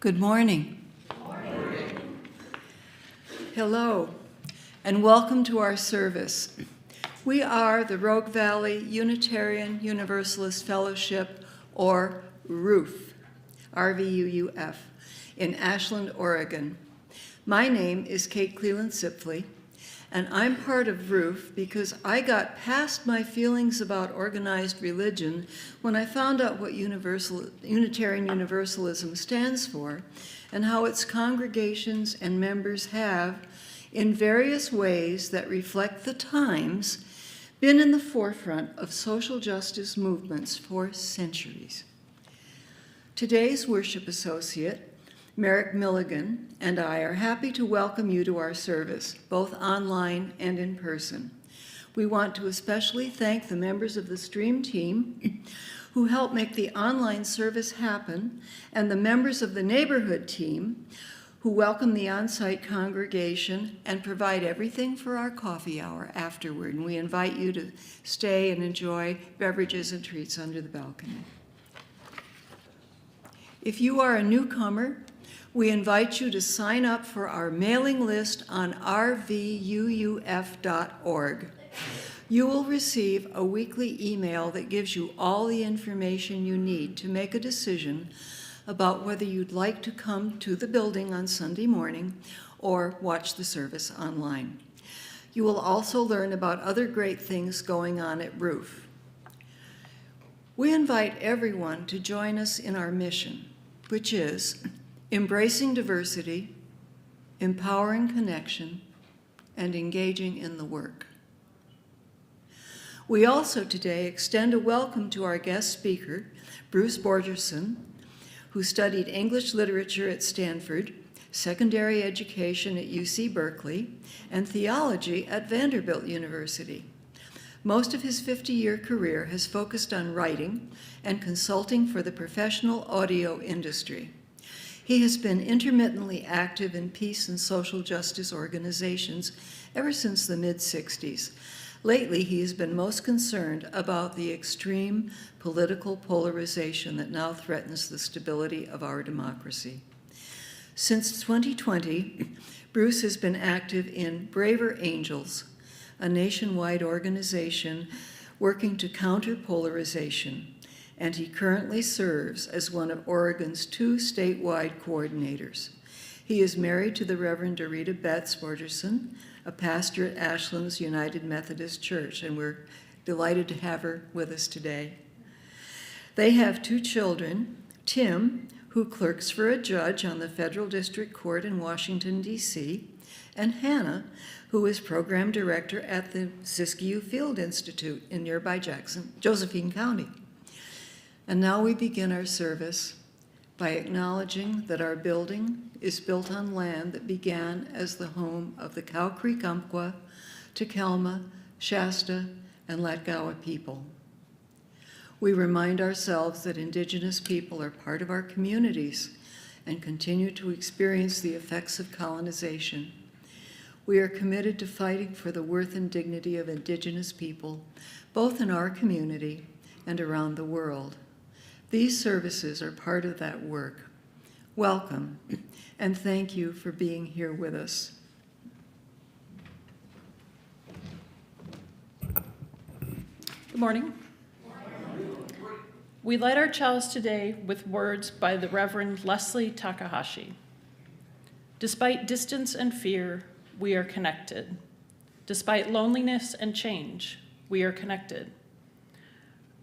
Good morning. Hello, and welcome to our service. We are the Rogue Valley Unitarian Universalist Fellowship, or RUF, R-V-U-U-F, in Ashland, Oregon. My name is Kate Cleland Sipfley, and I'm part of RUF because I got past my feelings about organized religion when I found out what Unitarian Universalism stands for and how its congregations and members have, in various ways that reflect the times, been in the forefront of social justice movements for centuries. Today's worship associate, Merrick Milligan, and I are happy to welcome you to our service, both online and in person. We want to especially thank the members of the Stream team who helped make the online service happen, and the members of the neighborhood team who welcome the on-site congregation and provide everything for our coffee hour afterward. And we invite you to stay and enjoy beverages and treats under the balcony. If you are a newcomer, we invite you to sign up for our mailing list on rvuuf.org. You will receive a weekly email that gives you all the information you need to make a decision about whether you'd like to come to the building on Sunday morning or watch the service online. You will also learn about other great things going on at RUF. We invite everyone to join us in our mission, which is embracing diversity, empowering connection, and engaging in the work. We also today extend a welcome to our guest speaker, Bruce Borgerson, who studied English literature at Stanford, secondary education at UC Berkeley, and theology at Vanderbilt University. Most of his 50-year career has focused on writing and consulting for the professional audio industry. He has been intermittently active in peace and social justice organizations ever since the mid-60s. Lately, he has been most concerned about the extreme political polarization that now threatens the stability of our democracy. Since 2020, Bruce has been active in Braver Angels, a nationwide organization working to counter polarization, and he currently serves as one of Oregon's 2 statewide coordinators. He is married to the Reverend Dorita Betts Borgerson, a pastor at Ashland's United Methodist Church, and we're delighted to have her with us today. They have 2 children, Tim, who clerks for a judge on the Federal District Court in Washington, D.C., and Hannah, who is program director at the Siskiyou Field Institute in nearby Josephine County. And now we begin our service by acknowledging that our building is built on land that began as the home of the Cow Creek Umpqua, Takelma, Shasta, and Latgawa people. We remind ourselves that Indigenous people are part of our communities and continue to experience the effects of colonization. We are committed to fighting for the worth and dignity of Indigenous people, both in our community and around the world. These services are part of that work. Welcome, and thank you for being here with us. Good morning. We light our chalice today with words by the Reverend Leslie Takahashi. Despite distance and fear, we are connected. Despite loneliness and change, we are connected.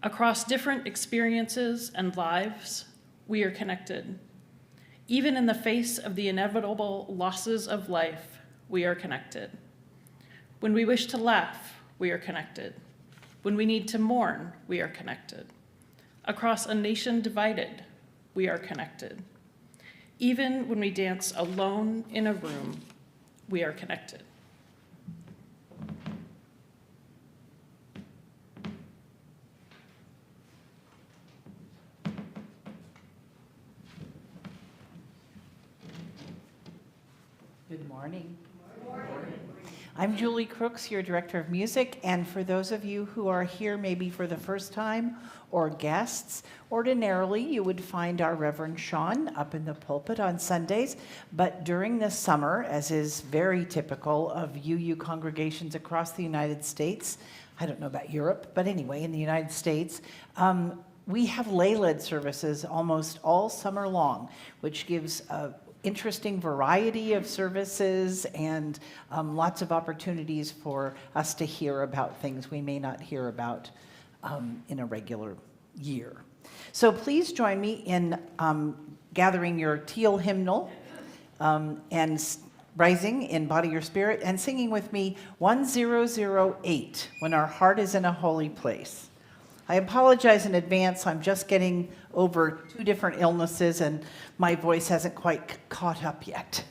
Across different experiences and lives, we are connected. Even in the face of the inevitable losses of life, we are connected. When we wish to laugh, we are connected. When we need to mourn, we are connected. Across a nation divided, we are connected. Even when we dance alone in a room, we are connected. Good morning. I'm Julie Crooks, your Director of Music, and for those of you who are here maybe for the first time or guests, ordinarily you would find our Reverend Sean up in the pulpit on Sundays, but during the summer, as is very typical of UU congregations across the United States, I don't know about Europe, but anyway, in the United States, we have lay-led services almost all summer long, which gives a interesting variety of services and lots of opportunities for us to hear about things we may not hear about in a regular year. So please join me in gathering your teal hymnal and rising in body or spirit and singing with me 1008, When Our Heart is in a Holy Place. I apologize in advance. I'm just getting over 2 different illnesses and my voice hasn't quite caught up yet.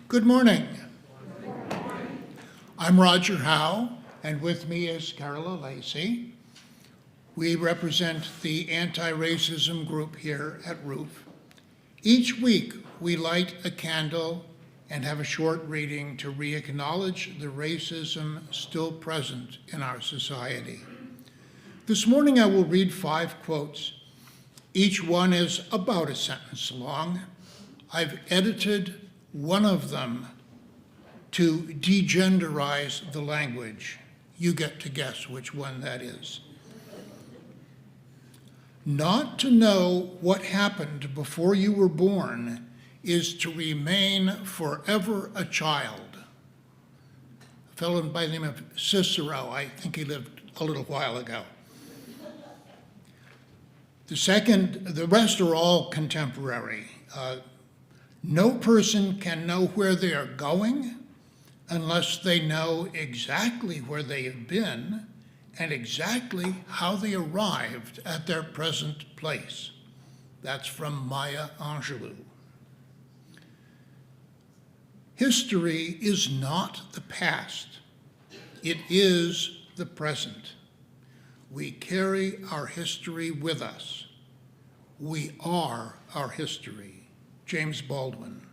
Good morning. I'm Roger Howe, and with me is Carla Lacey. We represent the anti-racism group here at ROOF. Each week, we light a candle and have a short reading to re-acknowledge the racism still present in our society. This morning, I will read 5 quotes. Each one is about a sentence long. I've edited one of them to degenderize the language. You get to guess which one that is. Not to know what happened before you were born is to remain forever a child. A fellow by the name of Cicero, I think he lived a little while ago. The rest are all contemporary. No person can know where they are going unless they know exactly where they have been and exactly how they arrived at their present place. That's from Maya Angelou. History is not the past. It is the present. We carry our history with us. We are our history. James Baldwin.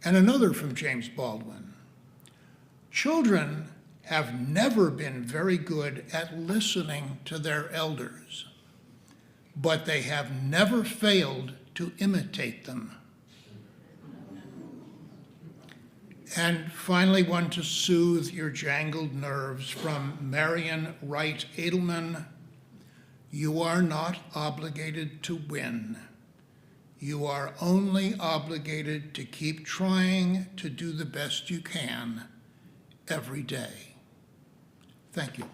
And another from James Baldwin. Children have never been very good at listening to their elders, but they have never failed to imitate them. And finally, one to soothe your jangled nerves from Marion Wright Edelman. You are not obligated to win. You are only obligated to keep trying to do the best you can every day. Thank you.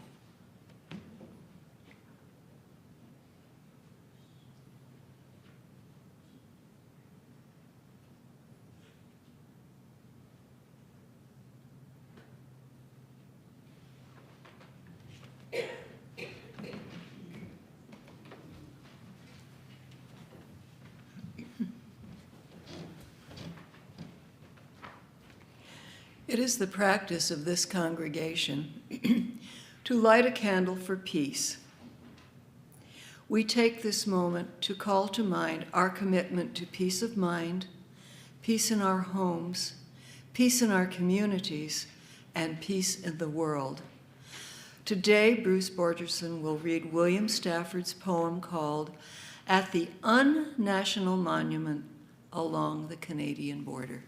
It is the practice of this congregation to light a candle for peace. We take this moment to call to mind our commitment to peace of mind, peace in our homes, peace in our communities, and peace in the world. Today, Bruce Borgerson will read William Stafford's poem called At the Unnational Monument Along the Canadian Border.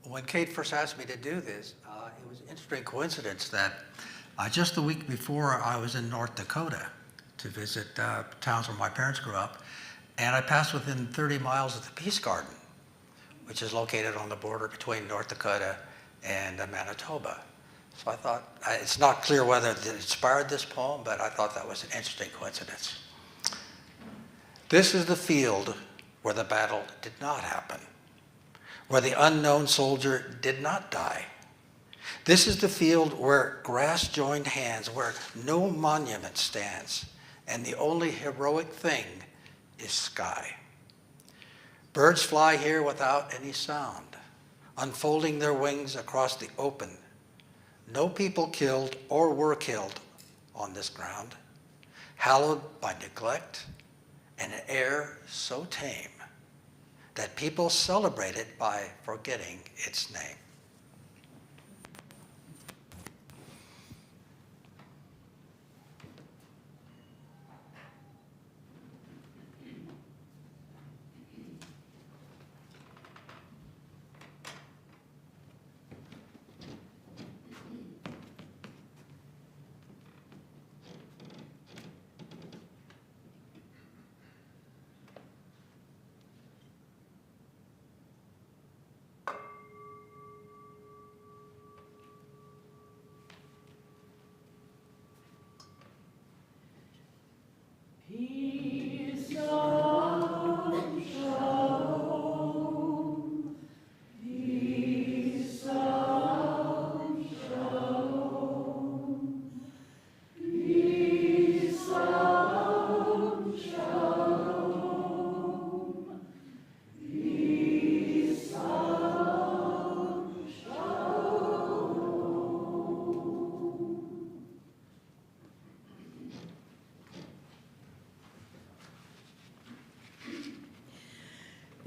When Kate first asked me to do this, it was an interesting coincidence that just the week before I was in North Dakota to visit towns where my parents grew up, and I passed within 30 miles of the Peace Garden, which is located on the border between North Dakota and Manitoba. So I thought, it's not clear whether it inspired this poem, but I thought that was an interesting coincidence. This is the field where the battle did not happen, where the unknown soldier did not die. This is the field where grass joined hands, where no monument stands, and the only heroic thing is sky. Birds fly here without any sound, unfolding their wings across the open. No people killed or were killed on this ground, hallowed by neglect and an air so tame that people celebrate it by forgetting its name.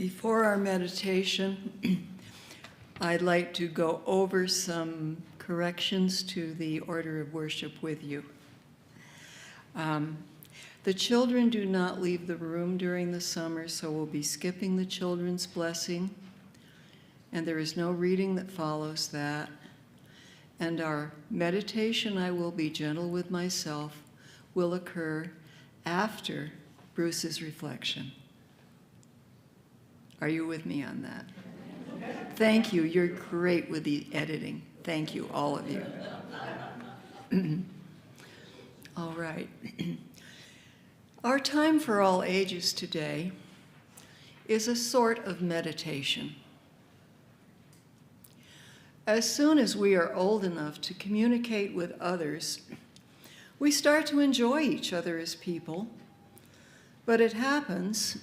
Before our meditation, I'd like to go over some corrections to the order of worship with you. The children do not leave the room during the summer, so we'll be skipping the children's blessing, and there is no reading that follows that. And our meditation, I will be gentle with myself, will occur after Bruce's reflection. Are you with me on that? Thank you. You're great with the editing. Thank you, all of you. All right. Our time for all ages today is a sort of meditation. As soon as we are old enough to communicate with others, we start to enjoy each other as people. But it happens,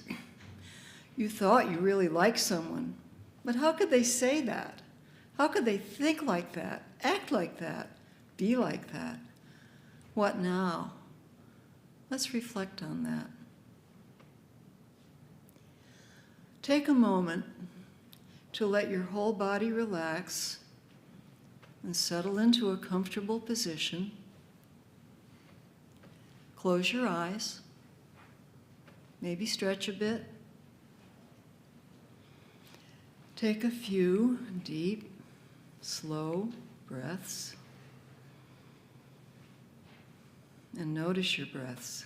you thought you really liked someone, but how could they say that? How could they think like that, act like that, be like that? What now? Let's reflect on that. Take a moment to let your whole body relax and settle into a comfortable position. Close your eyes. Maybe stretch a bit. Take a few deep, slow breaths. And notice your breaths.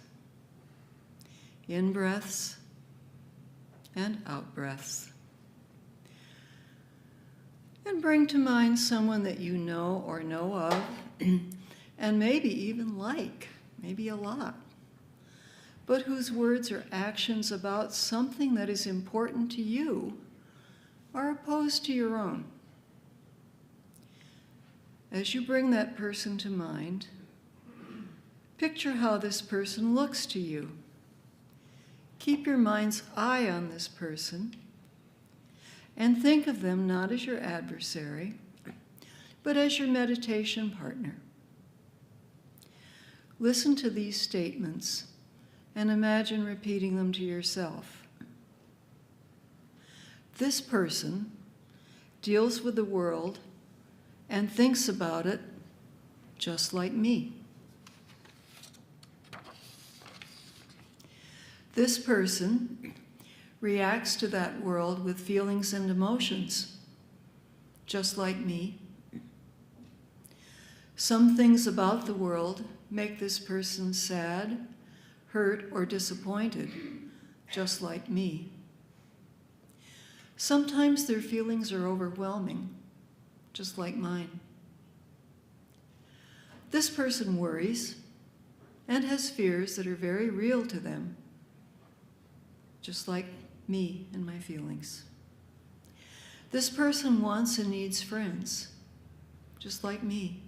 In breaths and out breaths. And bring to mind someone that you know or know of, and maybe even like, maybe a lot, but whose words or actions about something that is important to you are opposed to your own. As you bring that person to mind, picture how this person looks to you. Keep your mind's eye on this person and think of them not as your adversary, but as your meditation partner. Listen to these statements and imagine repeating them to yourself. This person deals with the world and thinks about it just like me. This person reacts to that world with feelings and emotions, just like me. Some things about the world make this person sad, hurt, or disappointed, just like me. Sometimes their feelings are overwhelming, just like mine. This person worries and has fears that are very real to them, just like me and my feelings. This person wants and needs friends, just like me.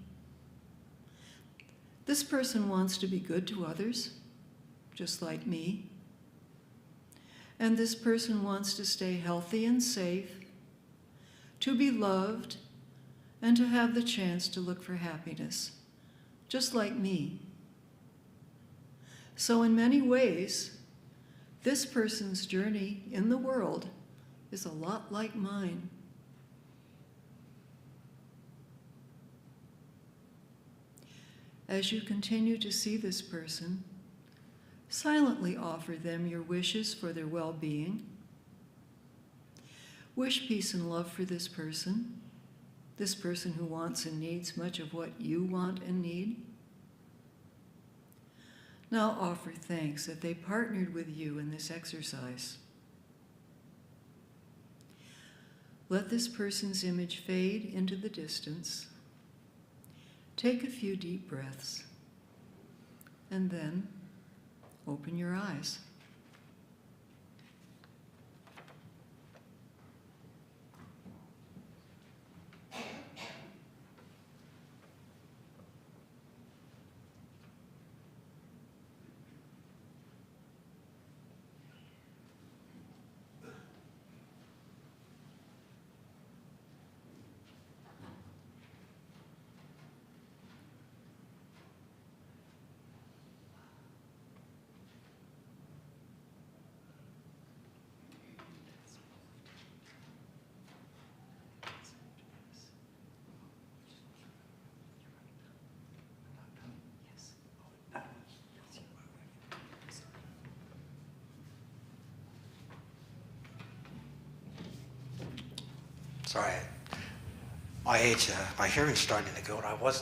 This person wants to be good to others, just like me. And this person wants to stay healthy and safe, to be loved, and to have the chance to look for happiness, just like me. So in many ways, this person's journey in the world is a lot like mine. As you continue to see this person, silently offer them your wishes for their well-being. Wish peace and love for this person who wants and needs much of what you want and need. Now offer thanks that they partnered with you in this exercise. Let this person's image fade into the distance. Take a few deep breaths, and then open your eyes. Sorry, my age, my hearing's starting to go, and I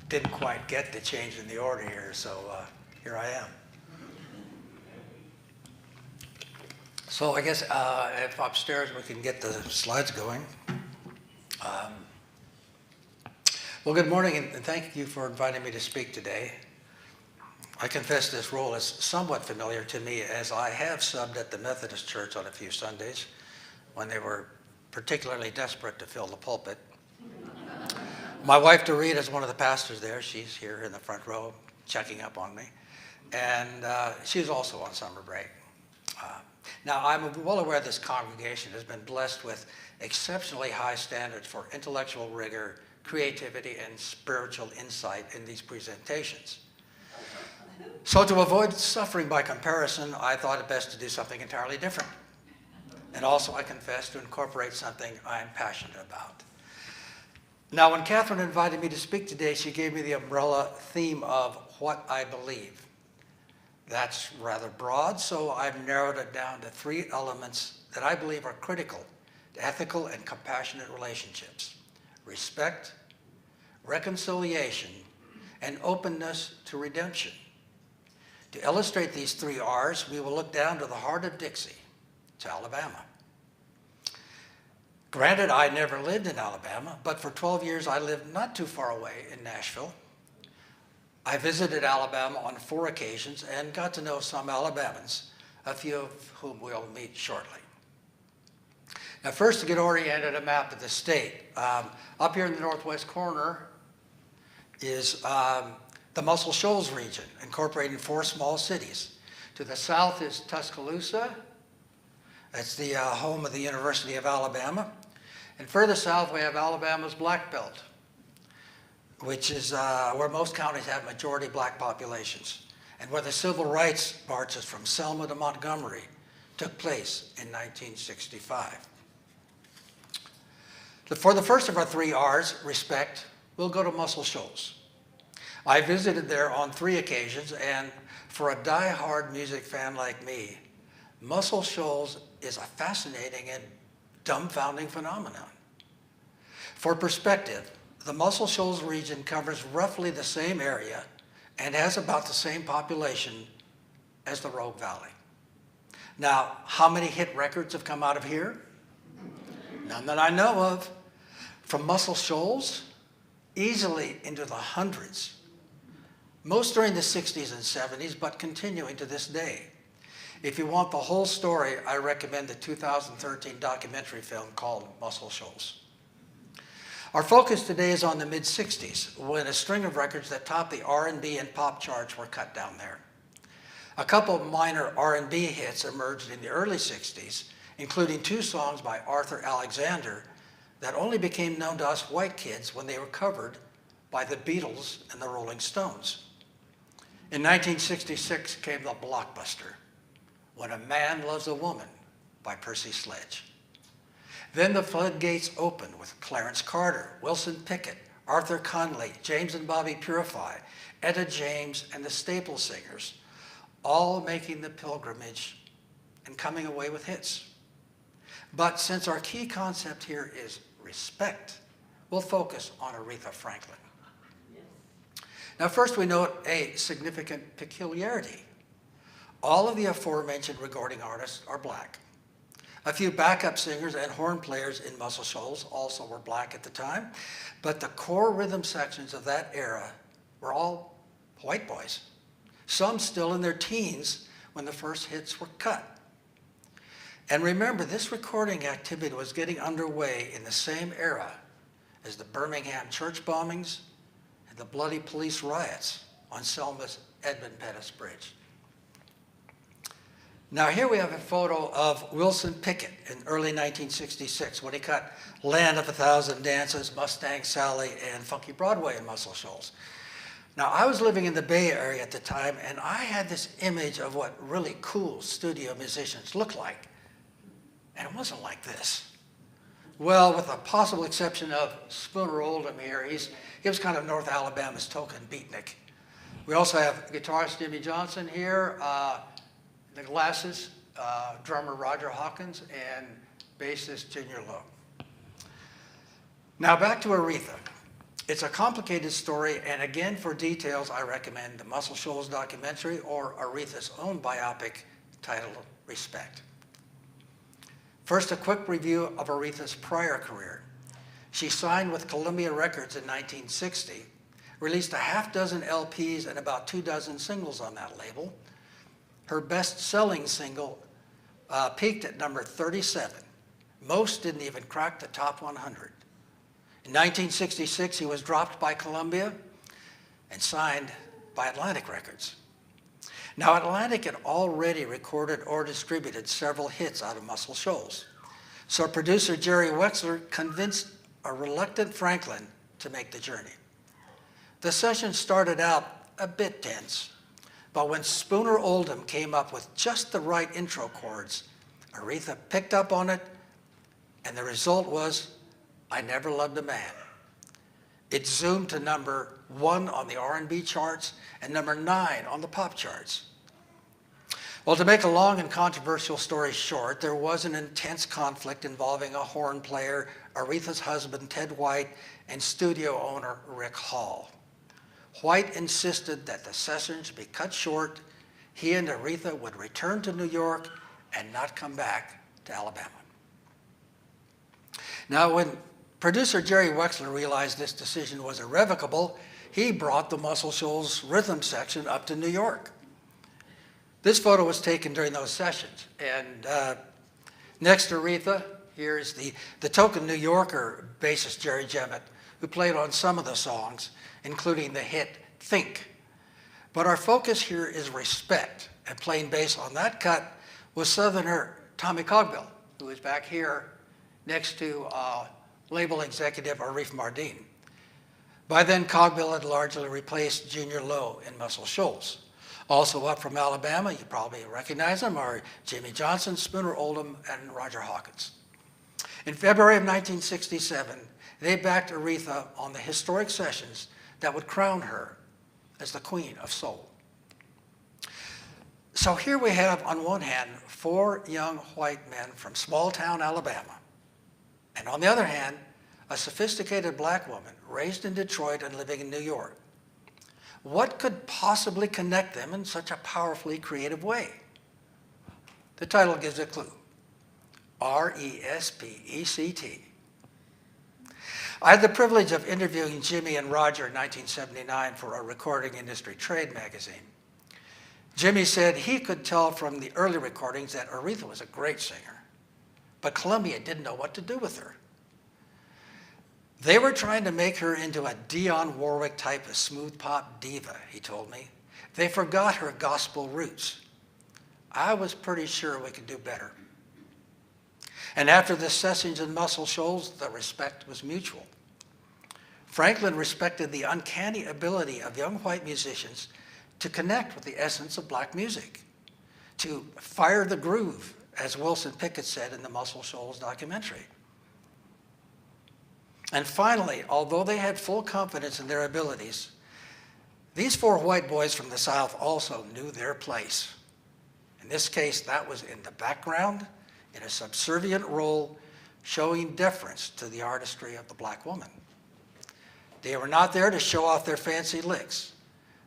didn't quite get the change in the order here, so here I am. So I guess if upstairs we can get the slides going. Well, good morning, and thank you for inviting me to speak today. I confess this role is somewhat familiar to me, as I have subbed at the Methodist Church on a few Sundays when they were particularly desperate to fill the pulpit. My wife, Doreen, is one of the pastors there. She's here in the front row checking up on me. And she's also on summer break. Now, I'm well aware this congregation has been blessed with exceptionally high standards for intellectual rigor, creativity, and spiritual insight in these presentations. So to avoid suffering by comparison, I thought it best to do something entirely different. And also, I confess, to incorporate something I'm passionate about. Now, when Catherine invited me to speak today, she gave me the umbrella theme of what I believe. That's rather broad, so I've narrowed it down to 3 elements that I believe are critical to ethical and compassionate relationships: respect, reconciliation, and openness to redemption. To illustrate these 3 R's, we will look down to the heart of Dixie, to Alabama. Granted, I never lived in Alabama, but for 12 years I lived not too far away in Nashville. I visited Alabama on 4 occasions and got to know some Alabamans, a few of whom we'll meet shortly. Now, first, to get oriented, a map of the state. Up here in the northwest corner is the Muscle Shoals region, incorporating 4 small cities. To the south is Tuscaloosa. That's the home of the University of Alabama. And further south, we have Alabama's Black Belt, which is where most counties have majority black populations, and where the civil rights marches from Selma to Montgomery took place in 1965. For the first of our 3 R's, respect, we'll go to Muscle Shoals. I visited there on 3 occasions, and for a die-hard music fan like me, Muscle Shoals is a fascinating and dumbfounding phenomenon. For perspective, the Muscle Shoals region covers roughly the same area and has about the same population as the Rogue Valley. Now, how many hit records have come out of here? None that I know of. From Muscle Shoals, easily into the hundreds. Most during the 60s and 70s, but continuing to this day. If you want the whole story, I recommend the 2013 documentary film called Muscle Shoals. Our focus today is on the mid-60s, when a string of records that topped the R&B and pop charts were cut down there. A couple of minor R&B hits emerged in the early 60s, including 2 songs by Arthur Alexander that only became known to us white kids when they were covered by the Beatles and the Rolling Stones. In 1966 came the blockbuster, When a Man Loves a Woman by Percy Sledge. Then the floodgates opened with Clarence Carter, Wilson Pickett, Arthur Conley, James and Bobby Purify, Etta James, and the Staple Singers, all making the pilgrimage and coming away with hits. But since our key concept here is respect, we'll focus on Aretha Franklin. Now, first we note a significant peculiarity. All of the aforementioned recording artists are black. A few backup singers and horn players in Muscle Shoals also were black at the time, but the core rhythm sections of that era were all white boys, some still in their teens when the first hits were cut. And remember, this recording activity was getting underway in the same era as the Birmingham church bombings and the bloody police riots on Selma's Edmund Pettus Bridge. Now here we have a photo of Wilson Pickett in early 1966 when he cut Land of a Thousand Dances, Mustang Sally, and Funky Broadway in Muscle Shoals. Now I was living in the Bay Area at the time, and I had this image of what really cool studio musicians look like. And it wasn't like this. Well, with the possible exception of Spooner Oldham here, he was kind of North Alabama's token beatnik. We also have guitarist Jimmy Johnson here, the glasses, drummer Roger Hawkins, and bassist Junior Lowe. Now back to Aretha. It's a complicated story, and again, for details, I recommend the Muscle Shoals documentary or Aretha's own biopic titled Respect. First, a quick review of Aretha's prior career. She signed with Columbia Records in 1960, released a half dozen LPs and about 2 dozen singles on that label. Her best-selling single peaked at number 37. Most didn't even crack the top 100. In 1966, he was dropped by Columbia and signed by Atlantic Records. Now, Atlantic had already recorded or distributed several hits out of Muscle Shoals, so producer Jerry Wexler convinced a reluctant Franklin to make the journey. The session started out a bit tense, but when Spooner Oldham came up with just the right intro chords, Aretha picked up on it, and the result was I Never Loved a Man. It zoomed to number 1 on the R&B charts and number 9 on the pop charts. Well, to make a long and controversial story short, there was an intense conflict involving a horn player, Aretha's husband, Ted White, and studio owner, Rick Hall. White insisted that the sessions be cut short. He and Aretha would return to New York and not come back to Alabama. Now, when producer Jerry Wexler realized this decision was irrevocable, he brought the Muscle Shoals rhythm section up to New York. This photo was taken during those sessions, and next to Aretha, here's the token New Yorker bassist Jerry Jemmett, who played on some of the songs, including the hit Think. But our focus here is Respect, and playing bass on that cut was Southerner Tommy Cogbill, who is back here next to label executive Arif Mardin. By then, Cogbill had largely replaced Junior Lowe in Muscle Shoals. Also up from Alabama, you probably recognize them, are Jimmy Johnson, Spooner Oldham, and Roger Hawkins. In February of 1967, they backed Aretha on the historic sessions that would crown her as the Queen of Soul. So here we have, on one hand, 4 young white men from small-town Alabama, and on the other hand, a sophisticated black woman raised in Detroit and living in New York. What could possibly connect them in such a powerfully creative way? The title gives a clue. R-E-S-P-E-C-T. I had the privilege of interviewing Jimmy and Roger in 1979 for a recording industry trade magazine. Jimmy said he could tell from the early recordings that Aretha was a great singer, but Columbia didn't know what to do with her. They were trying to make her into a Dionne Warwick type of smooth pop diva, he told me. They forgot her gospel roots. I was pretty sure we could do better. And after the sessions in Muscle Shoals, the respect was mutual. Franklin respected the uncanny ability of young white musicians to connect with the essence of black music, to fire the groove, as Wilson Pickett said in the Muscle Shoals documentary. And finally, although they had full confidence in their abilities, these 4 white boys from the South also knew their place. In this case, that was in the background, in a subservient role, showing deference to the artistry of the black woman. They were not there to show off their fancy licks.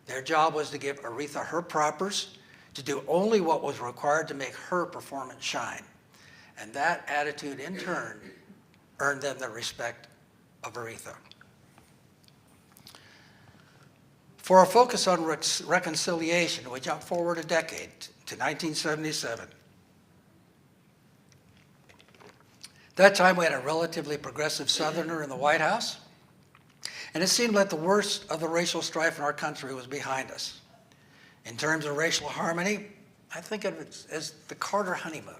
Their job was to give Aretha her propers, to do only what was required to make her performance shine. And that attitude, in turn, earned them the respect of Aretha. For a focus on reconciliation, we jump forward a decade to 1977. That time we had a relatively progressive Southerner in the White House, and it seemed like the worst of the racial strife in our country was behind us. In terms of racial harmony, I think of it as the Carter honeymoon.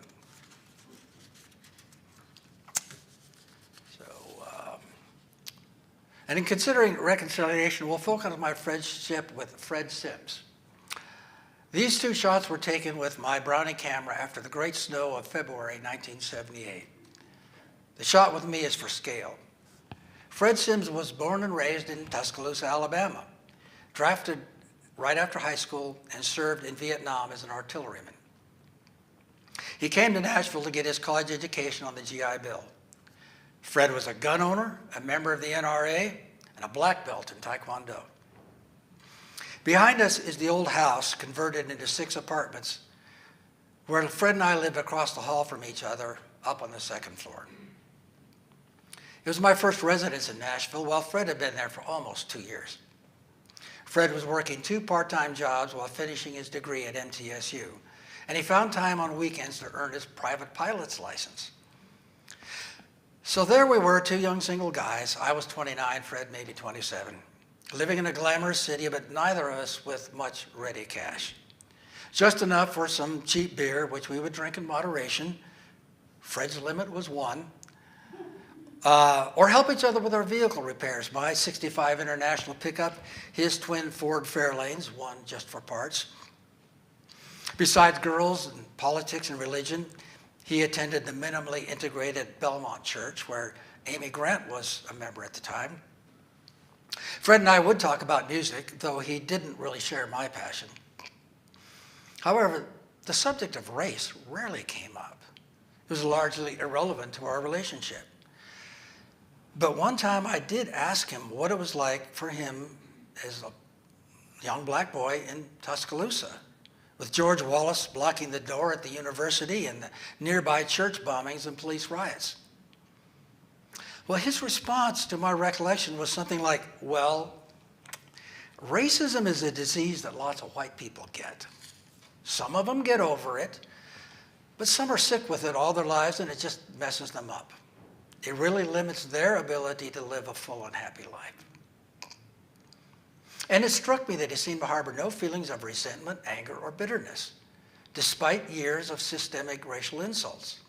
And in considering reconciliation, we'll focus on my friendship with Fred Sims. These 2 shots were taken with my Brownie camera after the great snow of February 1978. The shot with me is for scale. Fred Sims was born and raised in Tuscaloosa, Alabama, drafted right after high school and served in Vietnam as an artilleryman. He came to Nashville to get his college education on the GI Bill. Fred was a gun owner, a member of the NRA, and a black belt in Taekwondo. Behind us is the old house converted into 6 apartments where Fred and I lived across the hall from each other up on the 2nd floor. It was my first residence in Nashville, while Fred had been there for almost 2 years. Fred was working 2 part-time jobs while finishing his degree at MTSU, and he found time on weekends to earn his private pilot's license. So there we were, 2 young single guys. I was 29, Fred maybe 27, living in a glamorous city, but neither of us with much ready cash. Just enough for some cheap beer, which we would drink in moderation. Fred's limit was 1. Or help each other with our vehicle repairs. My 65 International pickup, his twin Ford Fairlanes, one just for parts. Besides girls and politics and religion, he attended the minimally integrated Belmont Church, where Amy Grant was a member at the time. Fred and I would talk about music, though he didn't really share my passion. However, the subject of race rarely came up. It was largely irrelevant to our relationship. But one time I did ask him what it was like for him as a young black boy in Tuscaloosa, with George Wallace blocking the door at the university and the nearby church bombings and police riots. Well, his response to my recollection was something like, well, racism is a disease that lots of white people get. Some of them get over it, but some are sick with it all their lives and it just messes them up. It really limits their ability to live a full and happy life. And it struck me that he seemed to harbor no feelings of resentment, anger, or bitterness, despite years of systemic racial insults.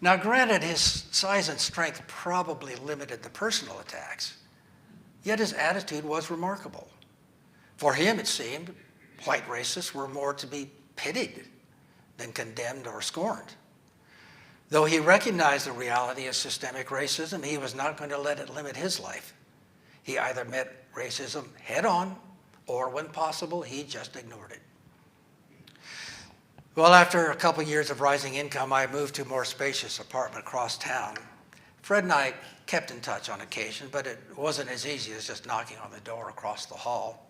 Now, granted, his size and strength probably limited the personal attacks, yet his attitude was remarkable. For him, it seemed, white racists were more to be pitied than condemned or scorned. Though he recognized the reality of systemic racism, he was not going to let it limit his life. He either met racism head on, or when possible, he just ignored it. Well, after a couple years of rising income, I moved to a more spacious apartment across town. Fred and I kept in touch on occasion, but it wasn't as easy as just knocking on the door across the hall.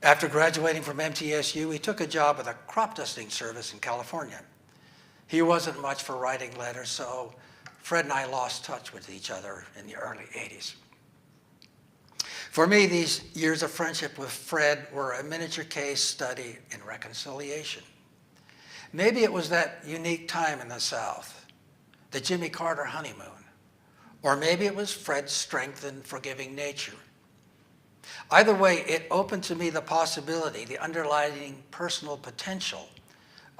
After graduating from MTSU, he took a job with a crop dusting service in California. He wasn't much for writing letters, so Fred and I lost touch with each other in the early 80s. For me, these years of friendship with Fred were a miniature case study in reconciliation. Maybe it was that unique time in the South, the Jimmy Carter honeymoon, or maybe it was Fred's strength and forgiving nature. Either way, it opened to me the possibility, the underlying personal potential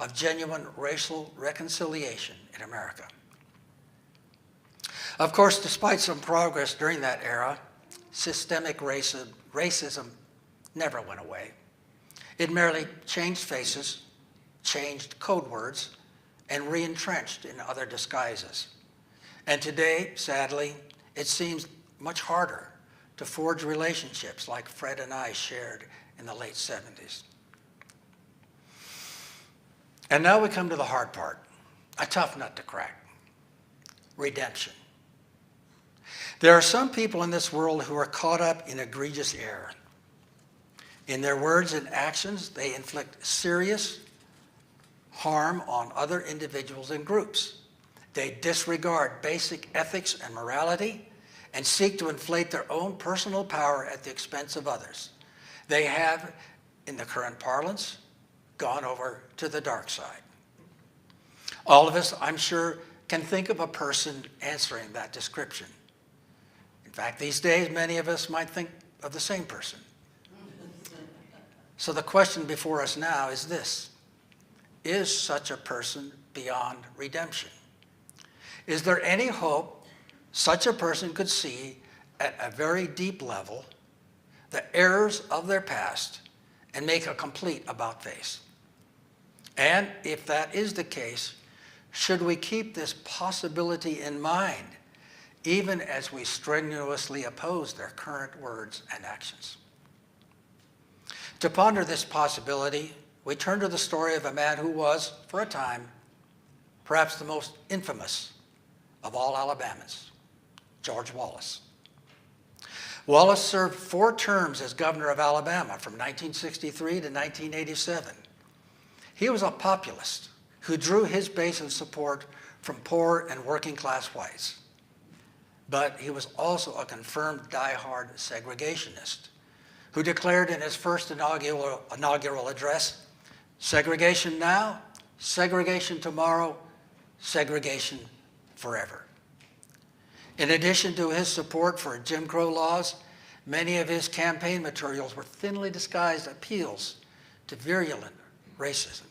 of genuine racial reconciliation in America. Of course, despite some progress during that era, systemic racism never went away. It merely changed faces, changed code words, and re-entrenched in other disguises. And today, sadly, it seems much harder to forge relationships like Fred and I shared in the late 70s. And now we come to the hard part, a tough nut to crack: redemption. There are some people in this world who are caught up in egregious error. In their words and actions, they inflict serious harm on other individuals and groups. They disregard basic ethics and morality and seek to inflate their own personal power at the expense of others. They have, in the current parlance, gone over to the dark side. All of us, I'm sure, can think of a person answering that description. In fact, these days, many of us might think of the same person. So the question before us now is this: is such a person beyond redemption? Is there any hope such a person could see at a very deep level the errors of their past and make a complete about-face? And if that is the case, should we keep this possibility in mind even as we strenuously oppose their current words and actions? To ponder this possibility, we turn to the story of a man who was, for a time, perhaps the most infamous of all Alabamans, George Wallace. Wallace served 4 terms as governor of Alabama from 1963 to 1987. He was a populist who drew his base of support from poor and working class whites. But he was also a confirmed die-hard segregationist who declared in his first inaugural address, "Segregation now, segregation tomorrow, segregation forever." In addition to his support for Jim Crow laws, many of his campaign materials were thinly disguised appeals to virulent racism.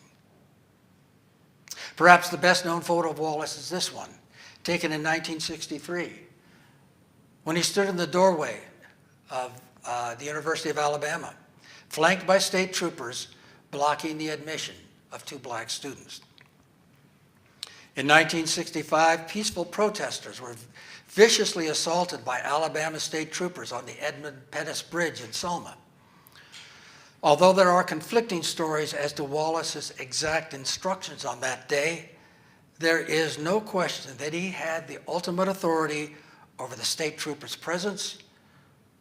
Perhaps the best known photo of Wallace is this one, taken in 1963, when he stood in the doorway of the University of Alabama, flanked by state troopers blocking the admission of 2 black students. In 1965, peaceful protesters were viciously assaulted by Alabama state troopers on the Edmund Pettus Bridge in Selma. Although there are conflicting stories as to Wallace's exact instructions on that day, there is no question that he had the ultimate authority over the state troopers' presence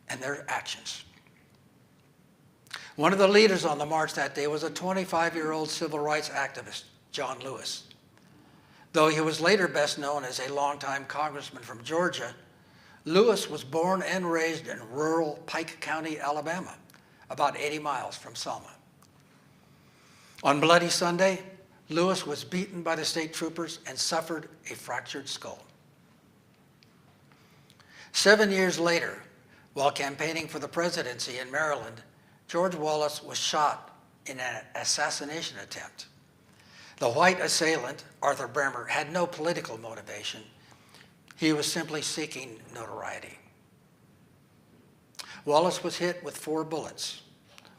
and their actions. One of the leaders on the march that day was a 25-year-old civil rights activist, John Lewis. Though he was later best known as a longtime congressman from Georgia, Lewis was born and raised in rural Pike County, Alabama, about 80 miles from Selma. On Bloody Sunday, Lewis was beaten by the state troopers and suffered a fractured skull. 7 years later, while campaigning for the presidency in Maryland, George Wallace was shot in an assassination attempt. The white assailant, Arthur Bremer, had no political motivation. He was simply seeking notoriety. Wallace was hit with 4 bullets.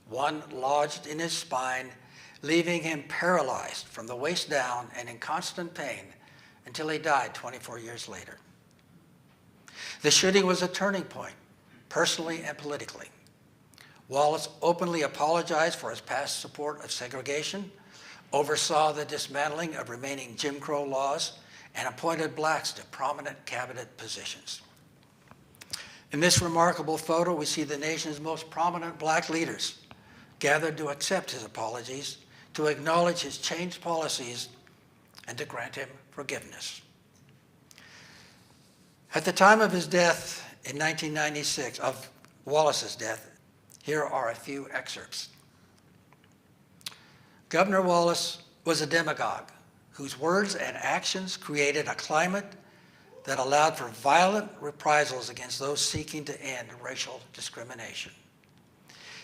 One lodged in his spine, leaving him paralyzed from the waist down and in constant pain until he died 24 years later. The shooting was a turning point, personally and politically. Wallace openly apologized for his past support of segregation, oversaw the dismantling of remaining Jim Crow laws, and appointed blacks to prominent cabinet positions. In this remarkable photo, we see the nation's most prominent black leaders gathered to accept his apologies, to acknowledge his changed policies, and to grant him forgiveness. At the time of his death in 1996, of Wallace's death, here are a few excerpts. Governor Wallace was a demagogue whose words and actions created a climate that allowed for violent reprisals against those seeking to end racial discrimination.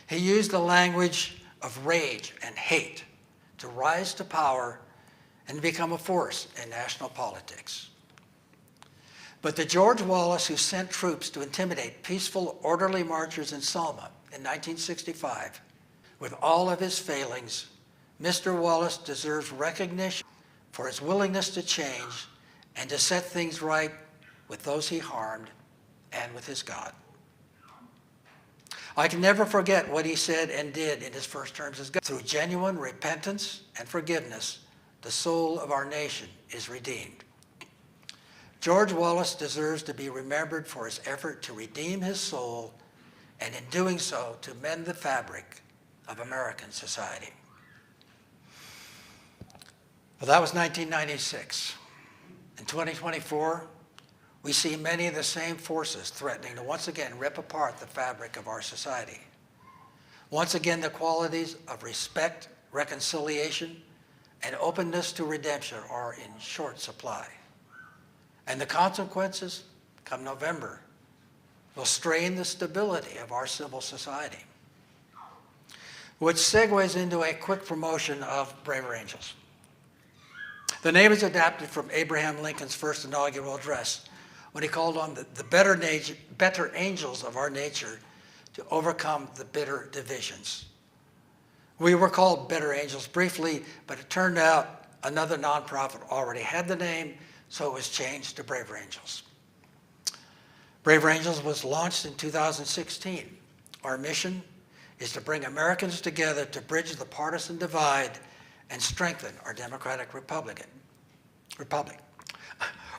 He used the language of rage and hate to rise to power and become a force in national politics. But the George Wallace who sent troops to intimidate peaceful, orderly marchers in Selma in 1965, with all of his failings, Mr. Wallace deserves recognition for his willingness to change and to set things right with those he harmed and with his God. I can never forget what he said and did in his first terms as governor. Through genuine repentance and forgiveness, the soul of our nation is redeemed. George Wallace deserves to be remembered for his effort to redeem his soul and in doing so to mend the fabric of American society. Well, that was 1996. In 2024, we see many of the same forces threatening to once again rip apart the fabric of our society. Once again, the qualities of respect, reconciliation, and openness to redemption are in short supply. And the consequences, come November, will strain the stability of our civil society. Which segues into a quick promotion of Braver Angels. The name is adapted from Abraham Lincoln's first inaugural address when he called on the better angels of our nature to overcome the bitter divisions. We were called Better Angels briefly, but it turned out another nonprofit already had the name, so it was changed to Braver Angels. Braver Angels was launched in 2016. Our mission is to bring Americans together to bridge the partisan divide and strengthen our democratic republic.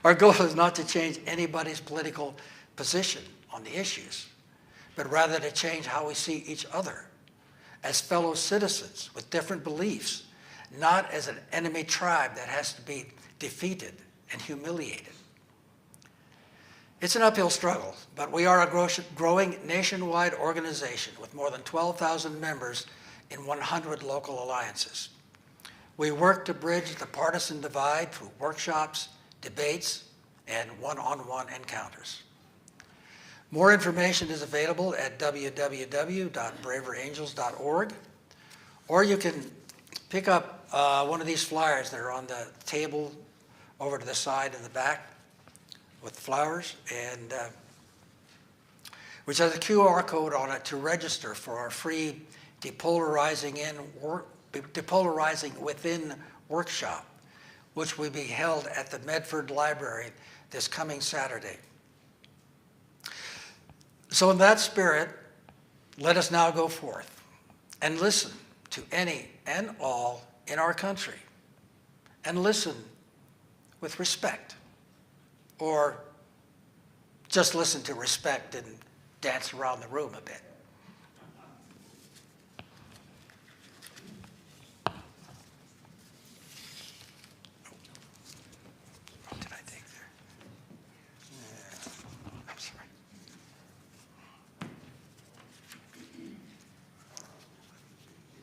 Our goal is not to change anybody's political position on the issues, but rather to change how we see each other as fellow citizens with different beliefs, not as an enemy tribe that has to be defeated and humiliated. It's an uphill struggle, but we are a growing nationwide organization with more than 12,000 members in 100 local alliances. We work to bridge the partisan divide through workshops, debates, and one-on-one encounters. More information is available at www.braverangels.org, or you can pick up one of these flyers that are on the table over to the side in the back with flowers, and which has a QR code on it to register for our free Depolarizing Within workshop, which will be held at the Medford Library this coming Saturday. So in that spirit, let us now go forth and listen to any and all in our country, and listen with respect, or just listen to respect and dance around the room a bit. What did I take there? Yeah, I'm sorry. I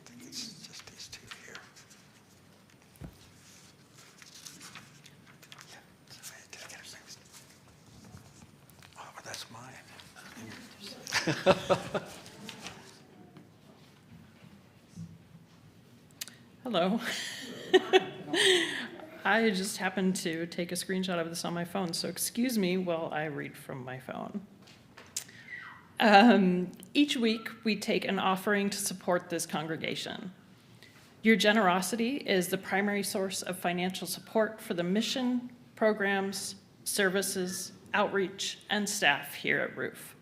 think it's just these two here. Yeah, sorry, did I get it mixed? Oh, that's mine. Hello. I just happened to take a screenshot of this on my phone, so excuse me while I read from my phone. Each week, we take an offering to support this congregation. Your generosity is the primary source of financial support for the mission, programs, services, outreach, and staff here at Roof.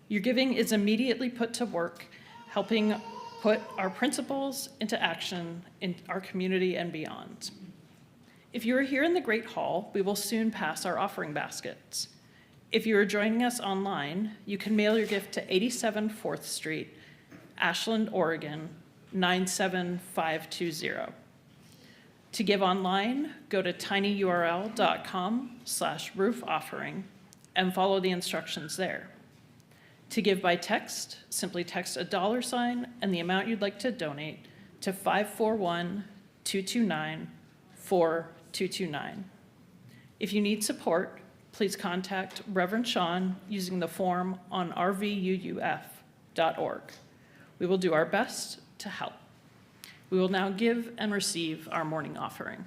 Your giving is immediately put to work, helping put our principles into action in our community and beyond. If you are here in the Great Hall, we will soon pass our offering baskets. If you are joining us online, you can mail your gift to 87 4th Street, Ashland, Oregon, 97520. To give online, go to tinyurl.com/roofoffering and follow the instructions there. To give by text, simply text $sign and the amount you'd like to donate to 541-229-4229. If you need support, please contact Reverend Sean using the form on rvuuf.org. We will do our best to help. We will now give and receive our morning offering.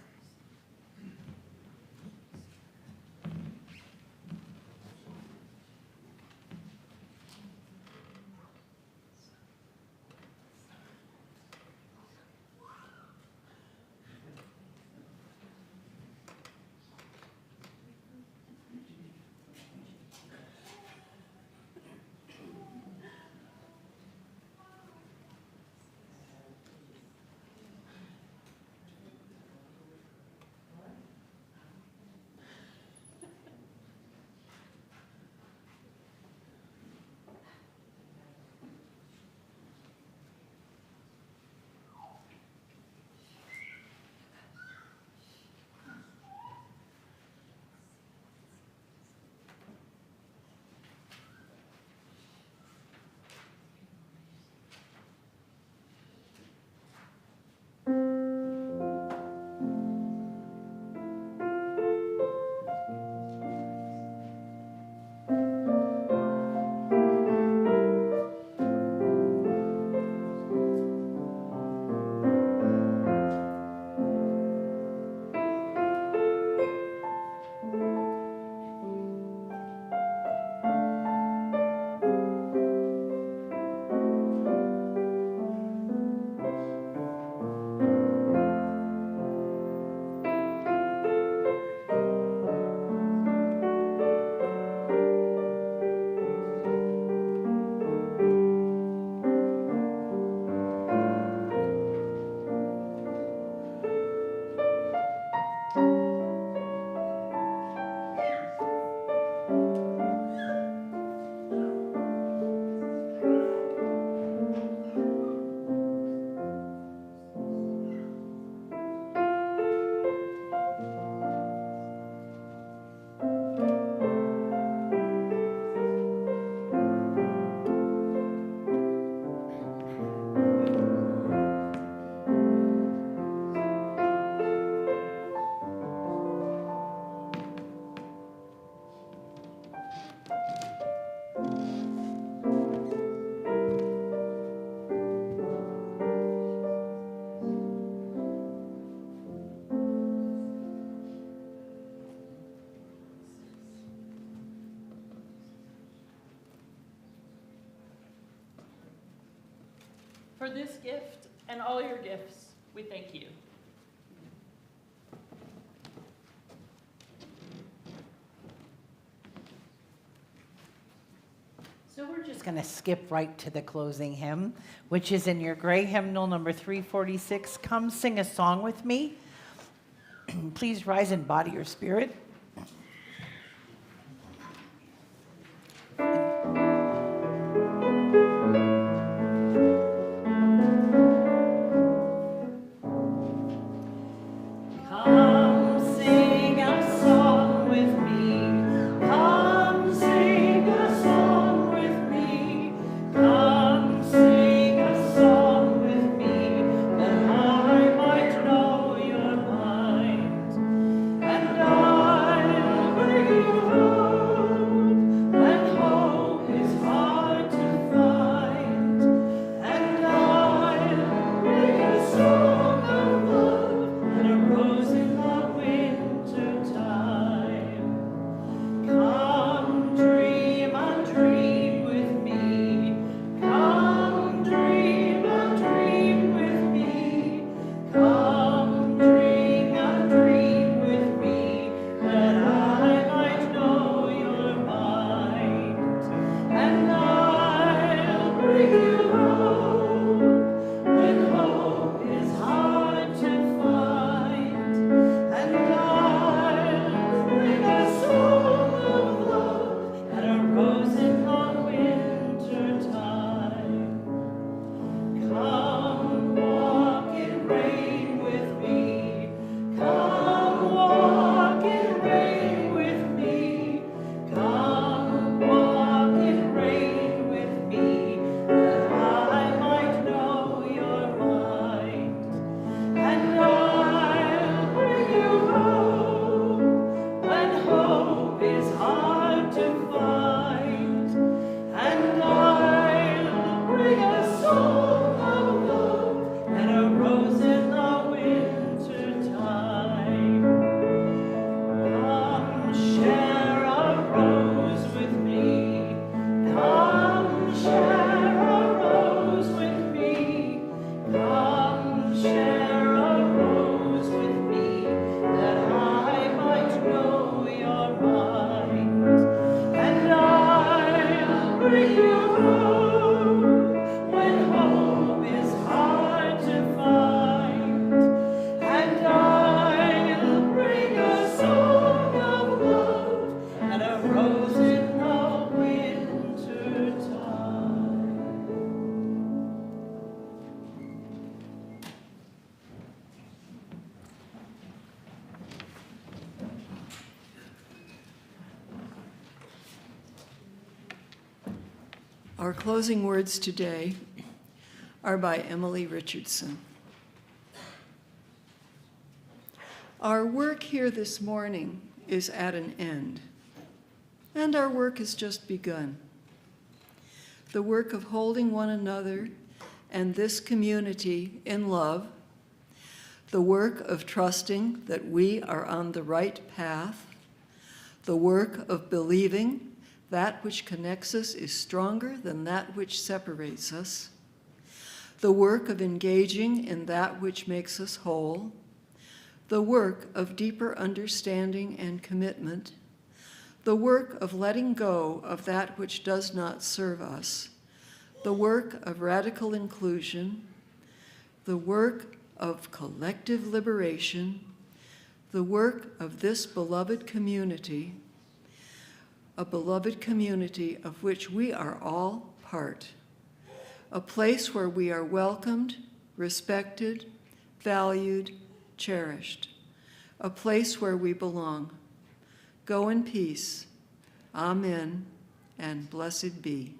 For this gift and all your gifts, we thank you. So we're just going to skip right to the closing hymn, which is in your gray hymnal number 346. Come sing a song with me. Please rise in body or spirit. Come sing a song with me. Come sing a song with me. Come sing a song with me, that I might know your mind. And I'll bring you hope when hope is hard to find. And I'll bring a song of love and a rose in the winter time. Come dream a dream with me. Come dream a dream with me. Come dream a dream with me, that I might know your mind. And I'll bring you hope when hope is hard to find. And I'll bring a song of love and a rose in the winter time. Come walk in rain with me. Come walk in rain with me. Come walk in rain with me, that I might know your mind. And I'll bring you hope when hope is hard to find. And I'll bring a song of love and a rose in the winter time. Come share a rose with me. Come share a rose with me. Come share a rose with me, that I might know your mind. And I'll bring you hope when hope is hard to find. And I'll bring a song of love and a rose in the winter time. Our closing words today are by Emily Richardson. Our work here this morning is at an end, and our work has just begun. The work of holding one another and this community in love, the work of trusting that we are on the right path, the work of believing that which connects us is stronger than that which separates us, the work of engaging in that which makes us whole, the work of deeper understanding and commitment, the work of letting go of that which does not serve us, the work of radical inclusion, the work of collective liberation, the work of this beloved community, a beloved community of which we are all part, a place where we are welcomed, respected, valued, cherished, a place where we belong. Go in peace. Amen, and blessed be.